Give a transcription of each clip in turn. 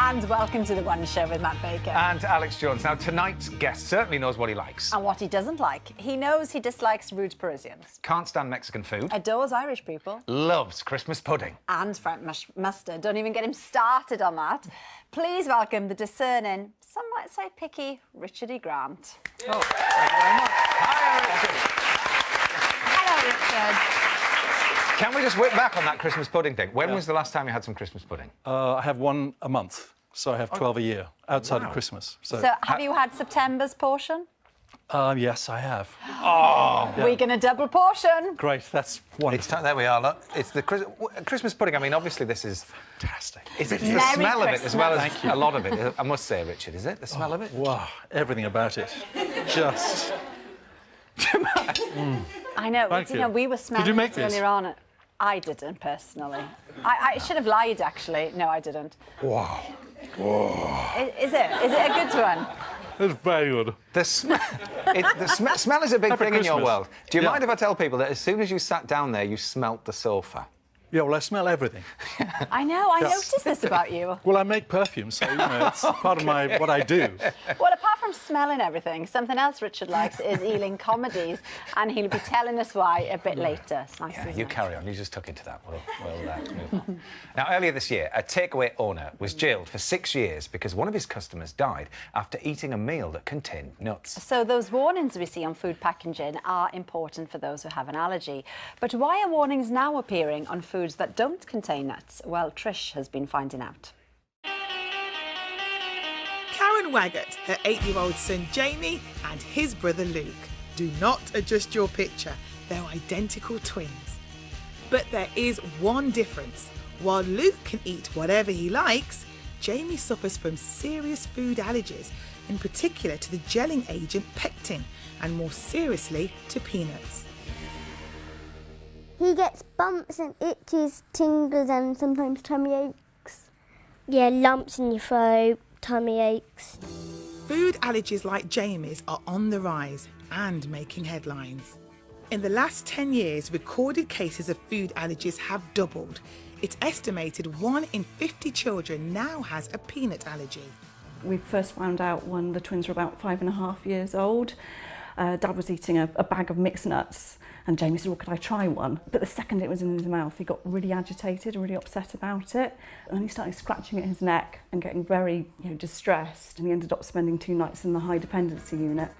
And welcome to The One Show with Matt Baker. And Alex Jones. Now, tonight's guest certainly knows what he likes. And what he doesn't like. He knows he dislikes rude Parisians. Can't stand Mexican food. Adores Irish people. Loves Christmas pudding. And Frank mustard. Don't even get him started on that. Please welcome the discerning, some might say picky, Richard E. Grant. Oh, thank you very much. Hi, Richard. Hello, Richard. Can we just whip back on that Christmas pudding thing? When was the last time you had some Christmas pudding? I have one a month, so I have 12 a year outside of Christmas. So have you had September's portion? Yes, I have. Oh! Yeah. We're going to double portion. Great, that's wonderful. There we are, look. It's the Christmas pudding. I mean, obviously, this is fantastic. It's the smell of it as well as a lot of it. I must say, Richard, is it? The smell of it? Wow, everything about it. Just... I know. Thank you know, we were smelling Did you make it this? earlier on. I didn't, personally. I should have lied, actually. No, I didn't. Wow. Whoa. Is it a good one? It's very good. The smell is a big thing in your world. Do you mind if I tell people that as soon as you sat down there, you smelt the sofa? Yeah, well, I smell everything. I know, I noticed this about you. Well, I make perfume, so, you know, it's part of what I do. Well, apart from smelling everything, something else Richard likes is Ealing comedies, and he'll be telling us why a bit later. It's nice, yeah, isn't you it? carry on. You just took into that. We'll move on. Now, earlier this year, a takeaway owner was jailed for 6 years because one of his customers died after eating a meal that contained nuts. So those warnings we see on food packaging are important for those who have an allergy. But why are warnings now appearing on foods that don't contain nuts? Well, Trish has been finding out. Karen Waggett, her 8-year-old son Jamie and his brother Luke. Do not adjust your picture, they're identical twins. But there is one difference. While Luke can eat whatever he likes, Jamie suffers from serious food allergies, in particular to the gelling agent pectin, and more seriously to peanuts. He gets bumps and itches, tingles and sometimes tummy aches. Yeah, lumps in your throat, tummy aches. Food allergies like Jamie's are on the rise and making headlines. In the last 10 years, recorded cases of food allergies have doubled. It's estimated 1 in 50 children now has a peanut allergy. We first found out when the twins were about 5.5 years old. Dad was eating a bag of mixed nuts and Jamie said, well, could I try one? But the second it was in his mouth, he got really agitated, really upset about it. And then he started scratching at his neck and getting very distressed. And he ended up spending 2 nights in the high dependency unit.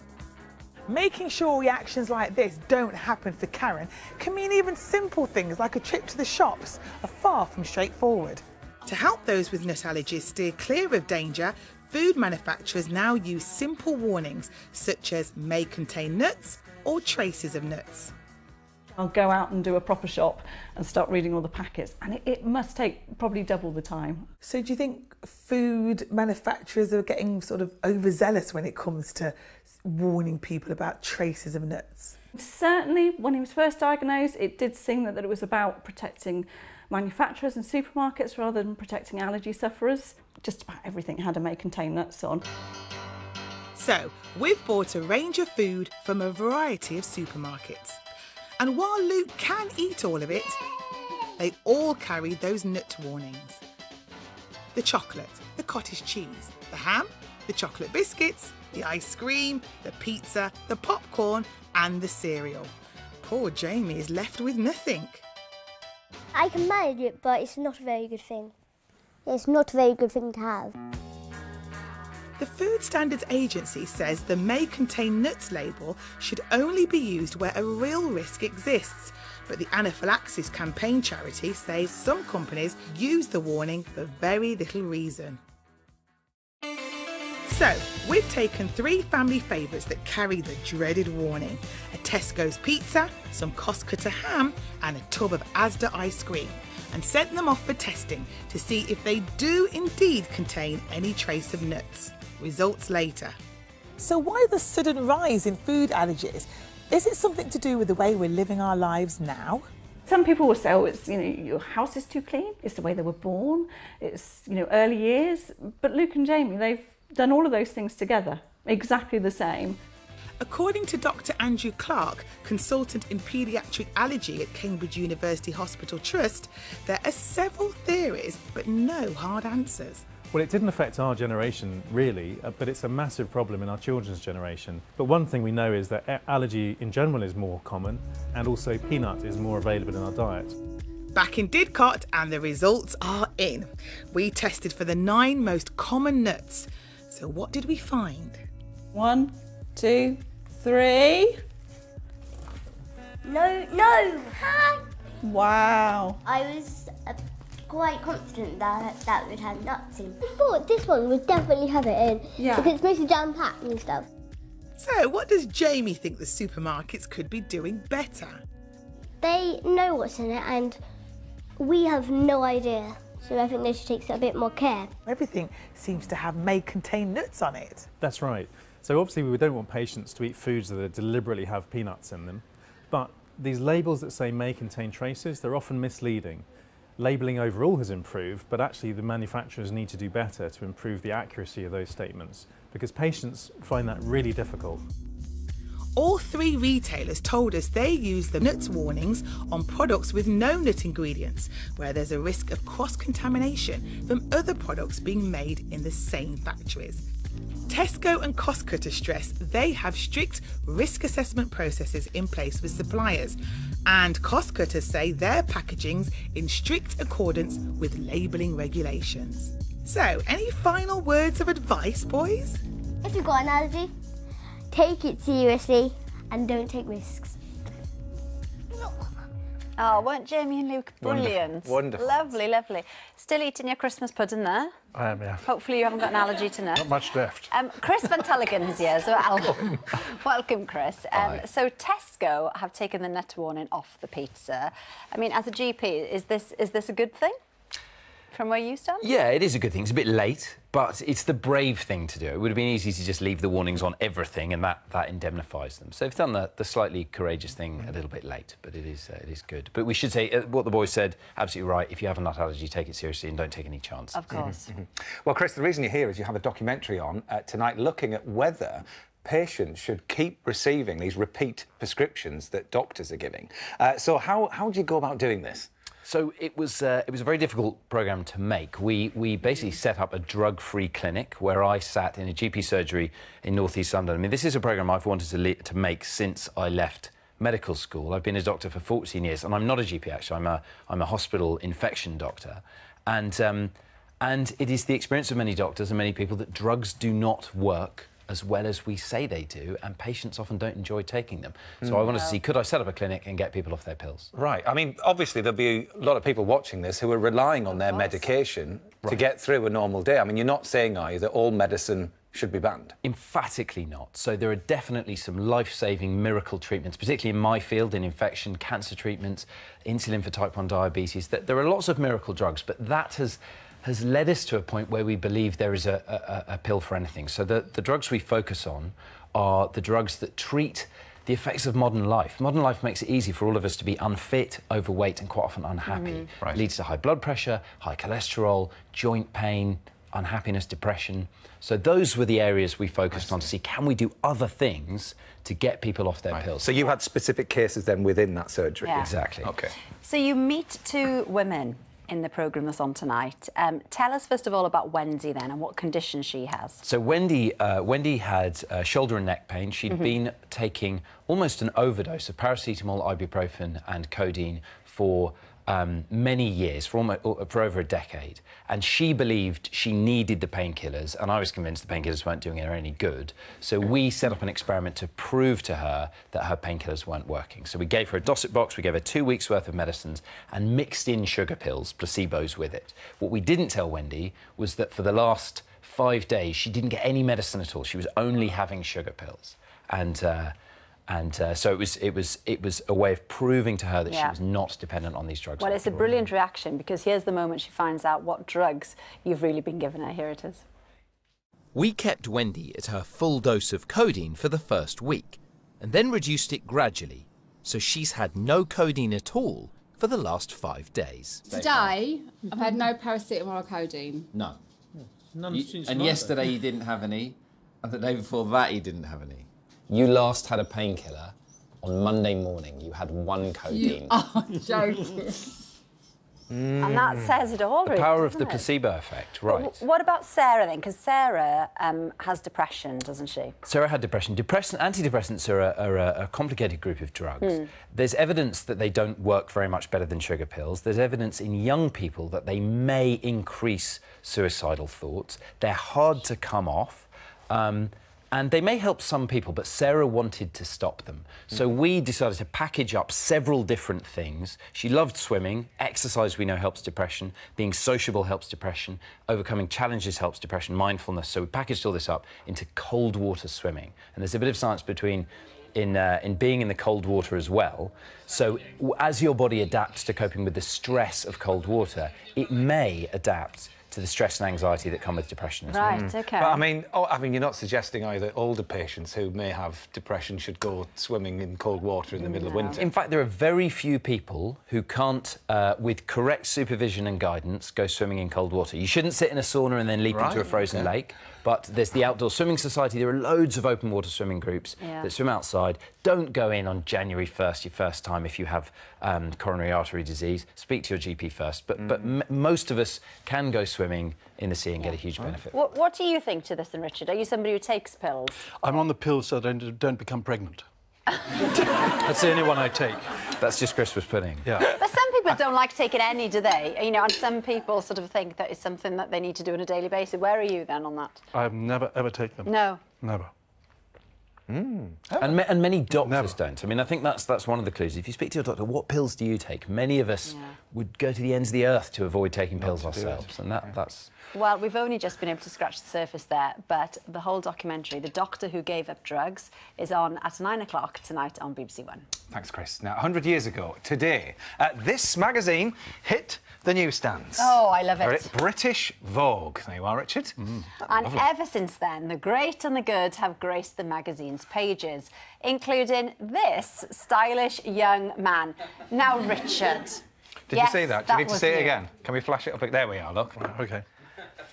Making sure reactions like this don't happen for Karen can mean even simple things like a trip to the shops are far from straightforward. To help those with nut allergies steer clear of danger, food manufacturers now use simple warnings such as may contain nuts or traces of nuts. I'll go out and do a proper shop and start reading all the packets, and it must take probably double the time. So do you think food manufacturers are getting sort of overzealous when it comes to warning people about traces of nuts? Certainly, when he was first diagnosed, it did seem that it was about protecting manufacturers and supermarkets rather than protecting allergy sufferers. Just about everything had a may contain nuts on. So, we've bought a range of food from a variety of supermarkets. And while Luke can eat all of it, they all carry those nut warnings. The chocolate, the cottage cheese, the ham, the chocolate biscuits, the ice cream, the pizza, the popcorn and the cereal. Poor Jamie is left with nothing. I can manage it, but it's not a very good thing. It's not a very good thing to have. The Food Standards Agency says the may contain nuts label should only be used where a real risk exists. But the Anaphylaxis Campaign charity says some companies use the warning for very little reason. So, we've taken 3 family favourites that carry the dreaded warning. A Tesco's pizza, some Costco ham and a tub of Asda ice cream, and sent them off for testing to see if they do indeed contain any trace of nuts. Results later. So why the sudden rise in food allergies? Is it something to do with the way we're living our lives now? Some people will say, oh, it's, your house is too clean, it's the way they were born, it's, early years. But Luke and Jamie, they've done all of those things together, exactly the same. According to Dr. Andrew Clark, consultant in paediatric allergy at Cambridge University Hospital Trust, there are several theories but no hard answers. Well, it didn't affect our generation, really, but it's a massive problem in our children's generation. But one thing we know is that allergy in general is more common, and also peanut is more available in our diet. Back in Didcot, and the results are in. We tested for the 9 most common nuts. So what did we find? 1, 2, 3. No. Wow. I was quite confident that would have nuts in. I thought this one would definitely have it in. Yeah. Because it's mostly jam-packed and stuff. So what does Jamie think the supermarkets could be doing better? They know what's in it and we have no idea. So I think they should take a bit more care. Everything seems to have may contain nuts on it. That's right. So obviously we don't want patients to eat foods that deliberately have peanuts in them, but these labels that say may contain traces, they're often misleading. Labelling overall has improved, but actually the manufacturers need to do better to improve the accuracy of those statements, because patients find that really difficult. All 3 retailers told us they use the nuts warnings on products with no nut ingredients, where there's a risk of cross-contamination from other products being made in the same factories. Tesco and Costco stress they have strict risk assessment processes in place with suppliers, and Costco say their packaging's in strict accordance with labelling regulations. So, any final words of advice, boys? If you've got an allergy, take it seriously and don't take risks. Oh, weren't Jamie and Luke brilliant? Wonderful. Lovely, lovely. Still eating your Christmas pudding there? I am, yeah. Hopefully you haven't got an allergy to nuts. Not much left. Chris Van Tulligan's here as well. Welcome, Chris. So Tesco have taken the nut warning off the pizza. I mean, as a GP, is this a good thing from where you stand? Yeah, it is a good thing. It's a bit late, but it's the brave thing to do. It would have been easy to just leave the warnings on everything, and that indemnifies them. So they've done the slightly courageous thing a little bit late, but it is good. But we should say what the boys said, absolutely right. If you have a nut allergy, take it seriously and don't take any chance. Of course. Well, Chris, the reason you're here is you have a documentary on tonight looking at whether patients should keep receiving these repeat prescriptions that doctors are giving. So how do you go about doing this? So it was a very difficult programme to make. We basically set up a drug-free clinic where I sat in a GP surgery in North East London. I mean, this is a programme I've wanted to make since I left medical school. I've been a doctor for 14 years, and I'm not a GP actually. I'm a hospital infection doctor, and it is the experience of many doctors and many people that drugs do not work as well as we say they do, and patients often don't enjoy taking them. So I wanted to see, could I set up a clinic and get people off their pills? Right. I mean, obviously there'll be a lot of people watching this who are relying on their medication to get through a normal day. I mean, you're not saying, are you, that all medicine should be banned? Emphatically not. So there are definitely some life-saving miracle treatments, particularly in my field, in infection, cancer treatments, insulin for type 1 diabetes. There are lots of miracle drugs, but that has led us to a point where we believe there is a pill for anything. So the drugs we focus on are the drugs that treat the effects of modern life. Modern life makes it easy for all of us to be unfit, overweight, and quite often unhappy. It leads to high blood pressure, high cholesterol, joint pain, unhappiness, depression. So those were the areas we focused on to see, can we do other things to get people off their pills? So you had specific cases then within that surgery? Yeah. Exactly. OK. So you meet 2 women in the programme that's on tonight. Tell us first of all about Wendy then and what condition she has. So Wendy had shoulder and neck pain. She'd been taking almost an overdose of paracetamol, ibuprofen and codeine for many years, for over a decade. And she believed she needed the painkillers, and I was convinced the painkillers weren't doing her any good. So we set up an experiment to prove to her that her painkillers weren't working. So we gave her a Dosset box, we gave her 2 weeks worth of medicines and mixed in sugar pills, placebos with it. What we didn't tell Wendy was that for the last 5 days she didn't get any medicine at all. She was only having sugar pills. So it was a way of proving to her that she was not dependent on these drugs. Well, it's a brilliant reaction, because here's the moment she finds out what drugs you've really been giving her. Here it is. We kept Wendy at her full dose of codeine for the first week and then reduced it gradually, so she's had no codeine at all for the last 5 days. Today, I've had no paracetamol or codeine. No. None since and Monday. yesterday you didn't have any, and the day before that you didn't have any. You last had a painkiller on Monday morning. You had 1 codeine. You are joking. And that says it all, really, The power of doesn't the it? placebo effect, right. What about Sarah then? Because Sarah has depression, doesn't she? Sarah had depression. Antidepressants are a complicated group of drugs. There's evidence that they don't work very much better than sugar pills. There's evidence in young people that they may increase suicidal thoughts. They're hard to come off. And they may help some people, but Sarah wanted to stop them. So we decided to package up several different things. She loved swimming. Exercise, we know, helps depression. Being sociable helps depression. Overcoming challenges helps depression. Mindfulness. So we packaged all this up into cold water swimming. And there's a bit of science between in being in the cold water as well. So as your body adapts to coping with the stress of cold water, it may adapt to the stress and anxiety that come with depression as well. Right, OK. But I mean, you're not suggesting either older patients who may have depression should go swimming in cold water in the middle of winter? In fact, there are very few people who can't, with correct supervision and guidance, go swimming in cold water. You shouldn't sit in a sauna and then leap into a frozen lake. But there's the Outdoor Swimming Society. There are loads of open water swimming groups that swim outside. Don't go in on January 1st, your first time, if you have coronary artery disease. Speak to your GP first. But most of us can go swimming in the sea and get a huge benefit. What do you think to this, then, Richard? Are you somebody who takes pills? I'm on the pills so I don't become pregnant. That's the only one I take. That's just Christmas pudding. Yeah. But some people don't like taking any, do they? You know, and some people sort of think that it's something that they need to do on a daily basis. Where are you then on that? I've never, ever taken them. No. Never. And many doctors don't. I mean, I think that's one of the clues. If you speak to your doctor, what pills do you take? Many of us would go to the ends of the earth to avoid taking pills ourselves, and that's... Well, we've only just been able to scratch the surface there, but the whole documentary, The Doctor Who Gave Up Drugs, is on at 9 o'clock tonight on BBC One. Thanks, Chris. Now, 100 years ago, today, this magazine hit the newsstands. Oh, I love it. British Vogue. There you are, Richard. And ever since then, the great and the good have graced the magazine's pages, including this stylish young man. Now, Richard. Did you see that? Do you need to see it again? Can we flash it up? There we are, look. OK.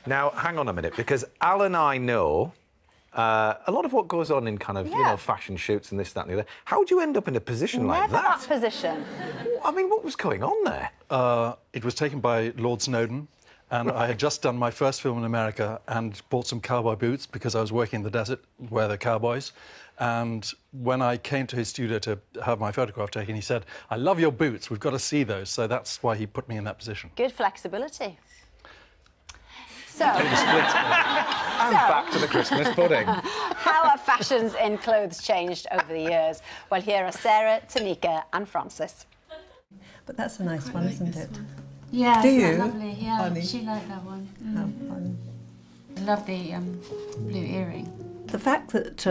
Now, hang on a minute, because Al and I know a lot of what goes on in kind of, you know, fashion shoots and this, that and the other. How would you end up in a position like that? Never that position. I mean, what was going on there? It was taken by Lord Snowden, and I had just done my first film in America and bought some cowboy boots because I was working in the desert where they're cowboys. And when I came to his studio to have my photograph taken, he said, "I love your boots, we've got to see those." So that's why he put me in that position. Good flexibility. So, And back to the Christmas pudding. How have fashions in clothes changed over the years? Well, here are Sarah, Tanika and Francis. But that's a nice one, isn't it? Yeah, Do isn't you? that lovely? Yeah, Funny. she liked that one. How fun. I love the blue earring. The fact that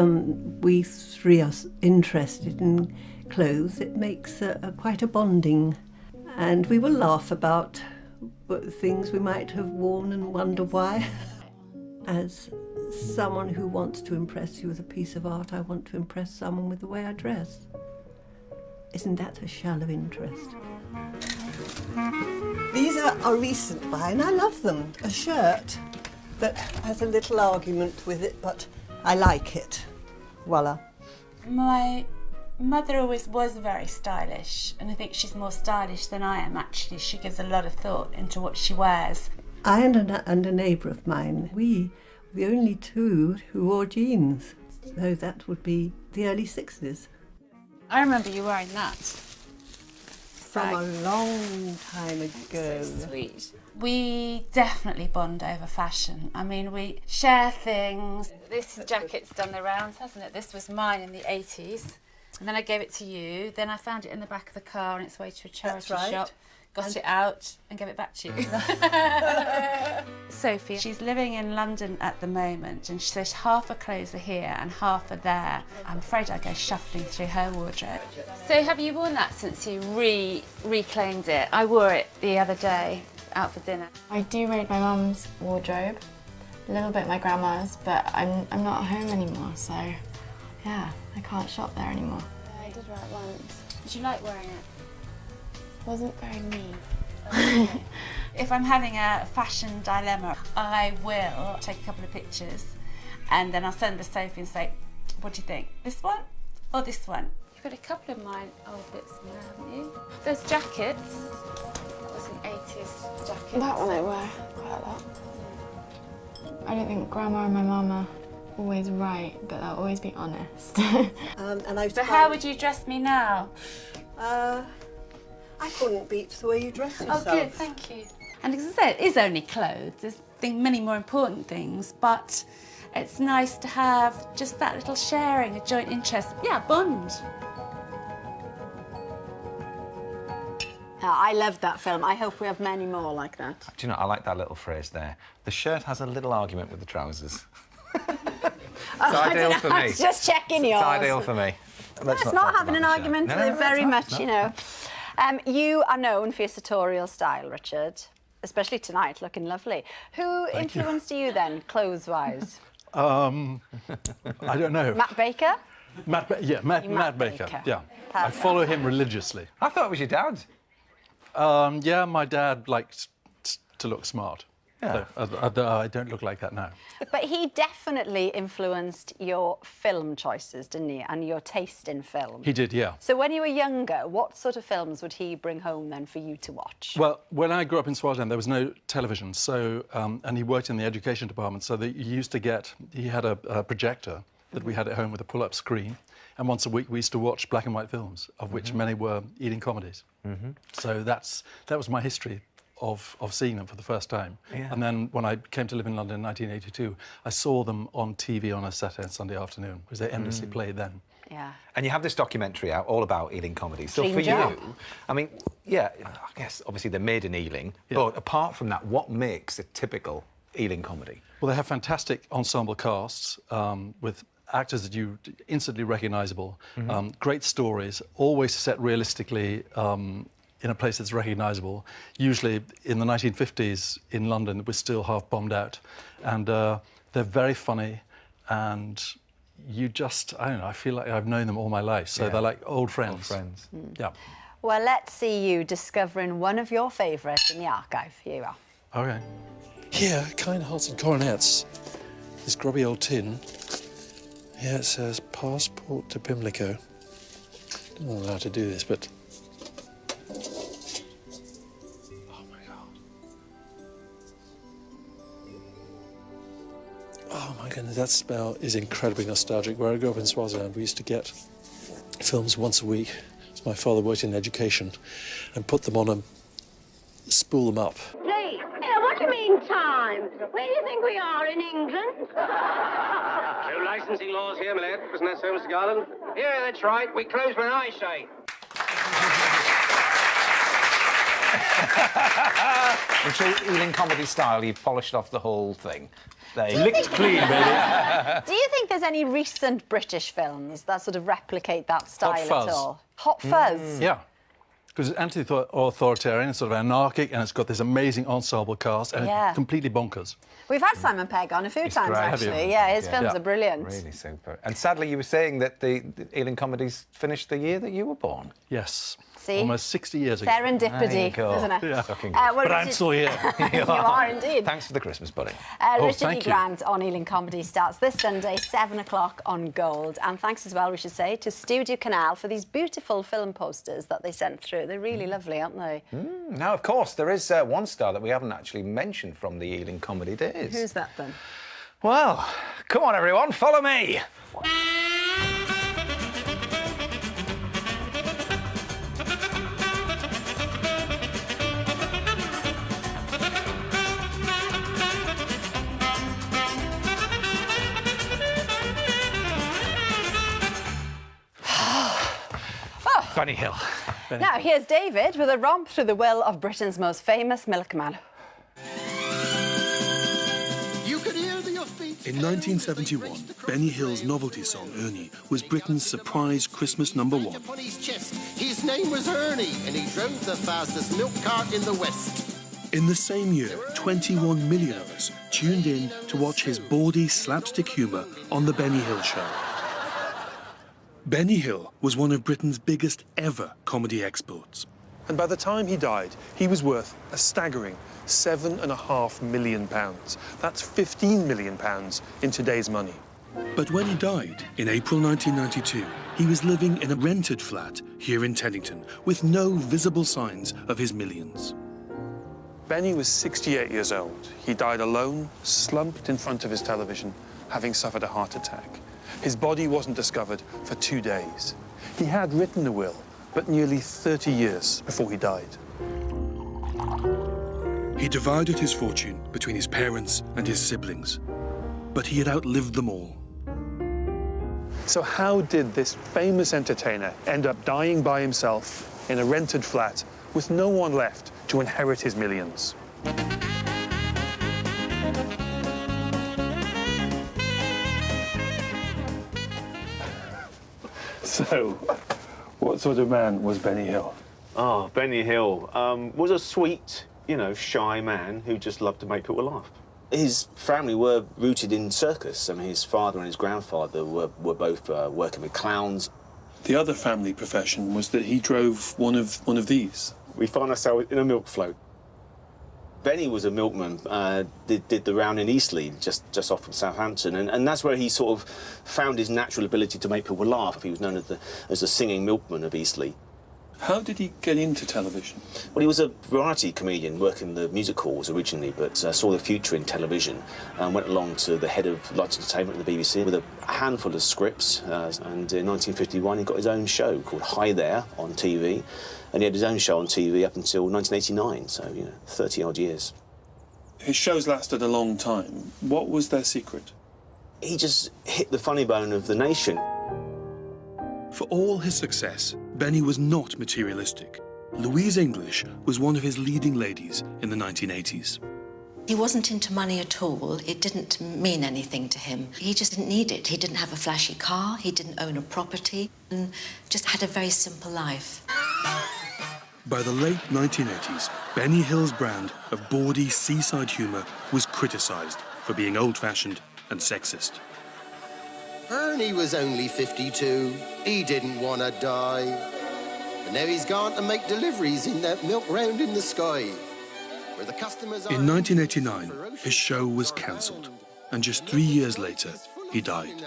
we three are interested in clothes, it makes quite a bonding. And we will laugh about things we might have worn and wonder why. As someone who wants to impress you with a piece of art, I want to impress someone with the way I dress. Isn't that a shallow interest? These are a recent buy and I love them. A shirt that has a little argument with it, but I like it. Voila. My mother always was very stylish, and I think she's more stylish than I am, actually. She gives a lot of thought into what she wears. I and a neighbour of mine, we were the only two who wore jeans. So that would be the early 60s. I remember you wearing that. From a long time ago. So sweet. We definitely bond over fashion. I mean, we share things. This jacket's done the rounds, hasn't it? This was mine in the 80s. And then I gave it to you. Then I found it in the back of the car on its way to a charity shop. Got it out and gave it back to you. Sophie, she's living in London at the moment, and she says half her clothes are here and half are there. I'm afraid I go shuffling through her wardrobe. So have you worn that since you reclaimed it? I wore it the other day out for dinner. I do raid my mum's wardrobe, a little bit my grandma's, but I'm not at home anymore, so yeah, I can't shop there anymore. I did wear it once. Did you like wearing it? Wasn't very me. If I'm having a fashion dilemma, I will take a couple of pictures and then I'll send to Sophie and say, what do you think? This one or this one? You've got a couple of my old bits in there, haven't you? Those jackets, was an 80s jacket. That one I wear quite a lot. I don't think Grandma and my Mum are always right, but they'll always be honest. But how would you dress me now? I couldn't beat the way you dress yourself. Oh, good, thank you. And as I said, it is only clothes. There's many more important things, but it's nice to have just that little sharing, a joint interest. Yeah, bond. I loved that film. I hope we have many more like that. Do you know, I like that little phrase there. The shirt has a little argument with the trousers. It's ideal for me. Just checking yours. It's ideal for me. It's not having an argument. They're very much, you know. You are known for your sartorial style, Richard, especially tonight, looking lovely. Who influenced you then, clothes-wise? I don't know. Matt Baker? Matt Baker. Yeah. Perfect. I follow him religiously. I thought it was your dad. Yeah, my dad liked to look smart. Yeah. So, I don't look like that now. But he definitely influenced your film choices, didn't he? And your taste in film. He did, yeah. So when you were younger, what sort of films would he bring home then for you to watch? Well, when I grew up in Swaziland, there was no television, so and he worked in the education department, so he had a projector that we had at home with a pull-up screen, and once a week we used to watch black and white films, of which many were Ealing comedies. So that was my history of seeing them for the first time. Yeah. And then when I came to live in London in 1982, I saw them on TV on a Saturday and Sunday afternoon, because they endlessly played then. Yeah. And you have this documentary out all about Ealing comedies. So Clean for job. you, I mean, yeah, I guess obviously they're made in Ealing, but apart from that, what makes a typical Ealing comedy? Well, they have fantastic ensemble casts with actors that you instantly recognisable, great stories, always set realistically in a place that's recognisable. Usually in the 1950s in London, it was still half bombed out. And they're very funny, and you just, I don't know, I feel like I've known them all my life, so they're like old friends. Old friends. Yeah. Well, let's see you discovering one of your favourites in the archive. Here you are. Okay. Here, kind hearts and coronets. This grubby old tin. Here it says passport to Pimlico. Don't know how to do this, but oh my God. Oh my goodness, that smell is incredibly nostalgic. Where I grew up in Swaziland, we used to get films once a week. My father worked in education and put them on and spool them up. Please, what do you mean time? Where do you think we are, in England? No licensing laws here, my lad. Wasn't that so, Mr. Garland? Yeah, that's right. We close when I say. In true Ealing comedy style, you've polished off the whole thing. They licked clean, baby. Do you think there's any recent British films that sort of replicate that style Hot Fuzz. at all? Hot Fuzz? Yeah. Because it's anti-authoritarian, it's sort of anarchic, and it's got this amazing ensemble cast, and it's completely bonkers. We've had Simon Pegg on a few times, great. actually. Yeah, his films are brilliant. Really super. And sadly, you were saying that the Ealing comedies finished the year that you were born. Yes. See? Almost 60 years ago. Serendipity, isn't it? Yeah. Well, But I'm still here. You are indeed. Thanks for the Christmas pudding. Richard E. Grant on Ealing Comedy starts this Sunday, 7 o'clock on Gold. And thanks as well, we should say, to Studio Canal for these beautiful film posters that they sent through. They're really lovely, aren't they? Now, of course, there is one star that we haven't actually mentioned from the Ealing comedy days. Who's that then? Well, come on, everyone, follow me. Benny Hill. Now, here's David with a romp through the will of Britain's most famous milkman. In 1971, Benny Hill's novelty song, Ernie, was Britain's surprise Christmas #1. Upon his chest. His name was Ernie, and he drove the fastest milk cart in the West. In the same year, 21 million of us tuned in to watch his bawdy slapstick humour on The Benny Hill Show. Benny Hill was one of Britain's biggest ever comedy exports. And by the time he died, he was worth a staggering £7.5 million. That's £15 million in today's money. But when he died in April 1992, he was living in a rented flat here in Teddington with no visible signs of his millions. Benny was 68 years old. He died alone, slumped in front of his television, having suffered a heart attack. His body wasn't discovered for 2 days. He had written a will, but nearly 30 years before he died. He divided his fortune between his parents and his siblings, but he had outlived them all. So how did this famous entertainer end up dying by himself in a rented flat with no one left to inherit his millions? So, what sort of man was Benny Hill? Oh, Benny Hill was a sweet, you know, shy man who just loved to make people laugh. His family were rooted in circus. I mean, his father and his grandfather were both working with clowns. The other family profession was that he drove one of these. We find ourselves in a milk float. Benny was a milkman, did the round in Eastleigh, just off from Southampton, and that's where he sort of found his natural ability to make people laugh. He was known as the singing milkman of Eastleigh. How did he get into television? Well, he was a variety comedian working the music halls originally, but saw the future in television and went along to the head of light entertainment at the BBC with a handful of scripts, and in 1951 he got his own show called Hi There on TV, and he had his own show on TV up until 1989, so, you know, 30-odd years. His shows lasted a long time. What was their secret? He just hit the funny bone of the nation. For all his success, Benny was not materialistic. Louise English was one of his leading ladies in the 1980s. He wasn't into money at all. It didn't mean anything to him. He just didn't need it. He didn't have a flashy car, he didn't own a property, and just had a very simple life. By the late 1980s, Benny Hill's brand of bawdy seaside humour was criticised for being old-fashioned and sexist. Ernie was only 52. He didn't want to die. And now he's gone to make deliveries in that milk round in the sky, where the customers are... In 1989, his show was cancelled, and just 3 years later, he died.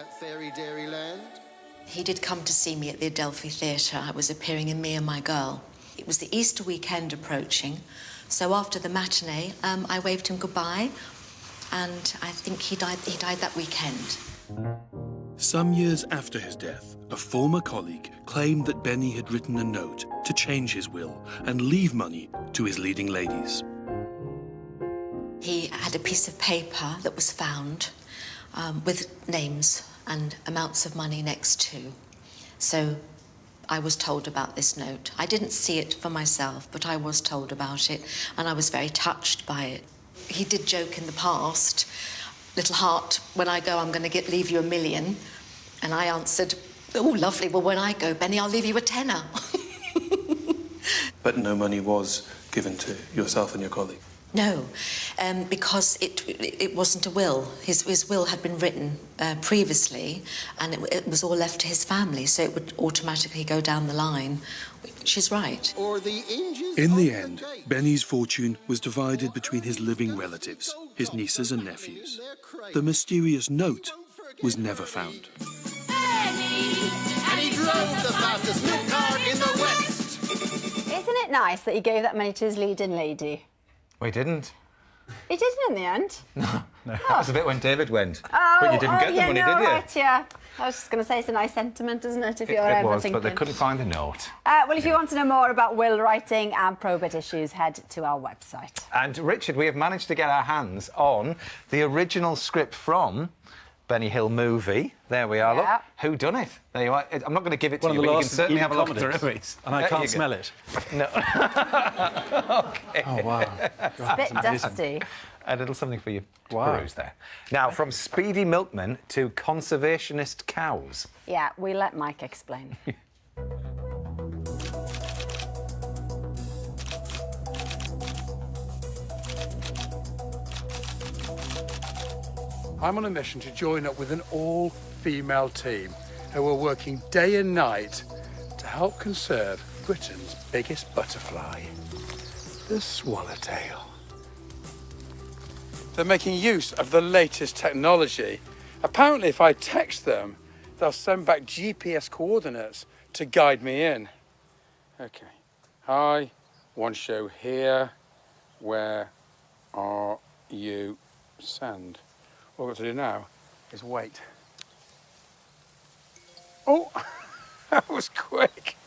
He did come to see me at the Adelphi Theatre. I was appearing in Me and My Girl. It was the Easter weekend approaching, so after the matinee, I waved him goodbye, and I think he died that weekend. Some years after his death, a former colleague claimed that Benny had written a note to change his will and leave money to his leading ladies. He had a piece of paper that was found with names and amounts of money next to. So I was told about this note. I didn't see it for myself, but I was told about it, and I was very touched by it. He did joke in the past, "Little heart, when I go, I'm going to leave you $1 million." And I answered, "Oh, lovely. Well, when I go, Benny, I'll leave you a tenner." But no money was given to yourself and your colleague? No, because it wasn't a will. His will had been written previously, and it was all left to his family, so it would automatically go down the line, which is right. In the end, Benny's fortune was divided between his living relatives, his nieces and nephews. The mysterious note was never found. And he drove the fastest milk car in the West. Isn't it nice that he gave that money to his leading lady? We didn't. He didn't in the end. No. That was a bit when David went. Oh, but you didn't get the yeah, money, no, did you? Right, yeah. I was just going to say it's a nice sentiment, isn't it, if you're It ever was, thinking. but they couldn't find the note. Well, if you want to know more about will writing and probate issues, head to our website. And Richard, we have managed to get our hands on the original script from Benny Hill movie. There we are, Yeah. look. Who done it? There you are. I'm not going to give it to One you, of the but you can last certainly have a look comedies. through it. And I There can't you go. smell it. No. OK. Oh, wow. It's a bit dusty. A little something for you to peruse there. Now, from speedy milkmen to conservationist cows. Yeah, we let Mike explain. I'm on a mission to join up with an all-female team who are working day and night to help conserve Britain's biggest butterfly, the swallowtail. They're making use of the latest technology. Apparently, if I text them, they'll send back GPS coordinates to guide me in. Okay. Hi, one show here, where are you, send? All I've got to do now is wait. Oh, that was quick.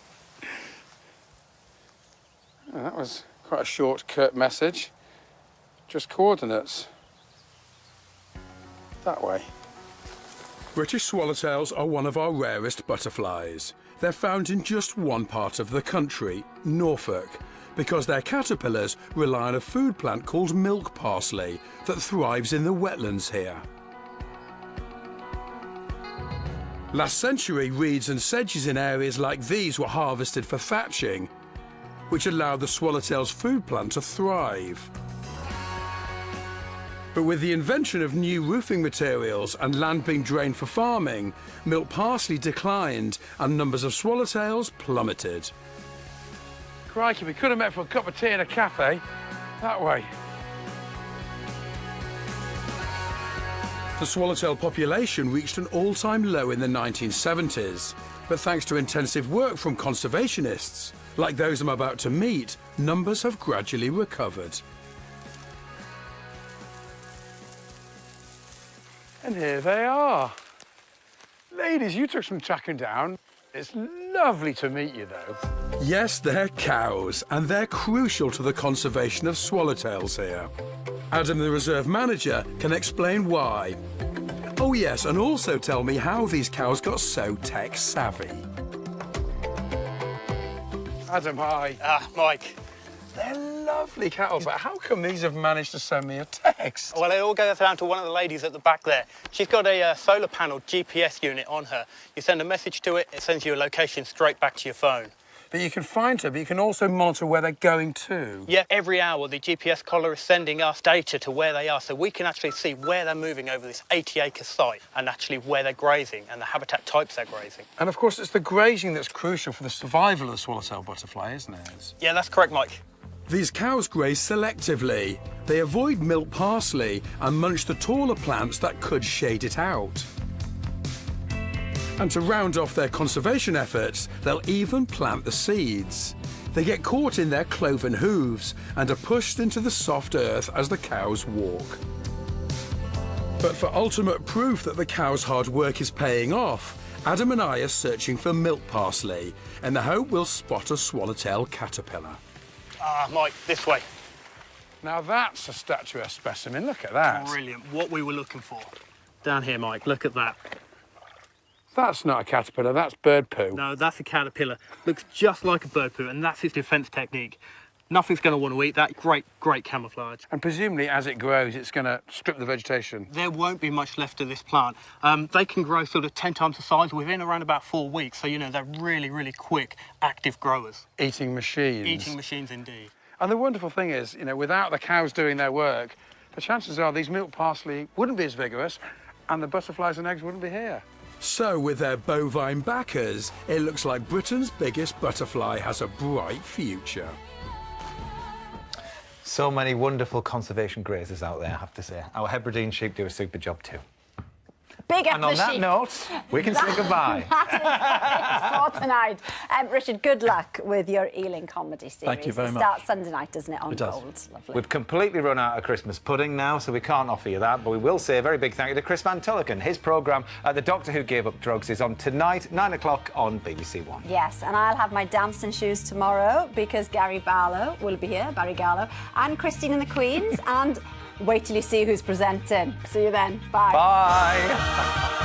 Oh, that was quite a short, curt message. Just coordinates. That way. British swallowtails are one of our rarest butterflies. They're found in just one part of the country, Norfolk, because their caterpillars rely on a food plant called milk parsley that thrives in the wetlands here. Last century, reeds and sedges in areas like these were harvested for thatching, which allowed the swallowtail's food plant to thrive. But with the invention of new roofing materials and land being drained for farming, milk parsley declined and numbers of swallowtails plummeted. Crikey, we could have met for a cup of tea in a cafe. That way. The swallowtail population reached an all-time low in the 1970s, but thanks to intensive work from conservationists, like those I'm about to meet, numbers have gradually recovered. And here they are. Ladies, you took some tracking down. It's lovely to meet you, though. Yes, they're cows, and they're crucial to the conservation of swallowtails here. Adam, the reserve manager, can explain why. Oh yes, and also tell me how these cows got so tech-savvy. Adam, hi. Mike. They're lovely cattle, but how come these have managed to send me a text? Well, it all goes down to one of the ladies at the back there. She's got a solar panel GPS unit on her. You send a message to it, it sends you a location straight back to your phone. But you can find her, but you can also monitor where they're going to. Yeah, every hour the GPS collar is sending us data to where they are, so we can actually see where they're moving over this 80-acre site and actually where they're grazing and the habitat types they're grazing. And of course, it's the grazing that's crucial for the survival of the swallowtail butterfly, isn't it? Yeah, that's correct, Mike. These cows graze selectively. They avoid milk parsley and munch the taller plants that could shade it out. And to round off their conservation efforts, they'll even plant the seeds. They get caught in their cloven hooves and are pushed into the soft earth as the cows walk. But for ultimate proof that the cows' hard work is paying off, Adam and I are searching for milk parsley in the hope we'll spot a swallowtail caterpillar. Mike, this way. Now that's a statuesque specimen, look at that. Brilliant, what we were looking for. Down here, Mike, look at that. That's not a caterpillar, that's bird poo. No, that's a caterpillar. Looks just like a bird poo, and that's its defence technique. Nothing's going to want to eat that. Great camouflage. And presumably, as it grows, it's going to strip the vegetation. There won't be much left of this plant. They can grow sort of 10 times the size within around about 4 weeks. So, you know, they're really, really quick, active growers. Eating machines. Eating machines, indeed. And the wonderful thing is, you know, without the cows doing their work, the chances are these milk parsley wouldn't be as vigorous and the butterflies and eggs wouldn't be here. So, with their bovine backers, it looks like Britain's biggest butterfly has a bright future. So many wonderful conservation grazers out there, I have to say. Our Hebridean sheep do a super job too. Big up and on the that sheep. note, we can say goodbye. That is it for tonight. Richard, good luck with your Ealing comedy series. Thank you very much. It starts Sunday night, doesn't it, on It does. Gold? Lovely. We've completely run out of Christmas pudding now, so we can't offer you that, but we will say a very big thank you to Chris Van Tullochen. His programme, The Doctor Who Gave Up Drugs, is on tonight, 9 o'clock on BBC One. Yes, and I'll have my Damson shoes tomorrow because Gary Barlow will be here, Barry Garlow, and Christine and the Queens, and wait till you see who's presenting. See you then. Bye. Bye.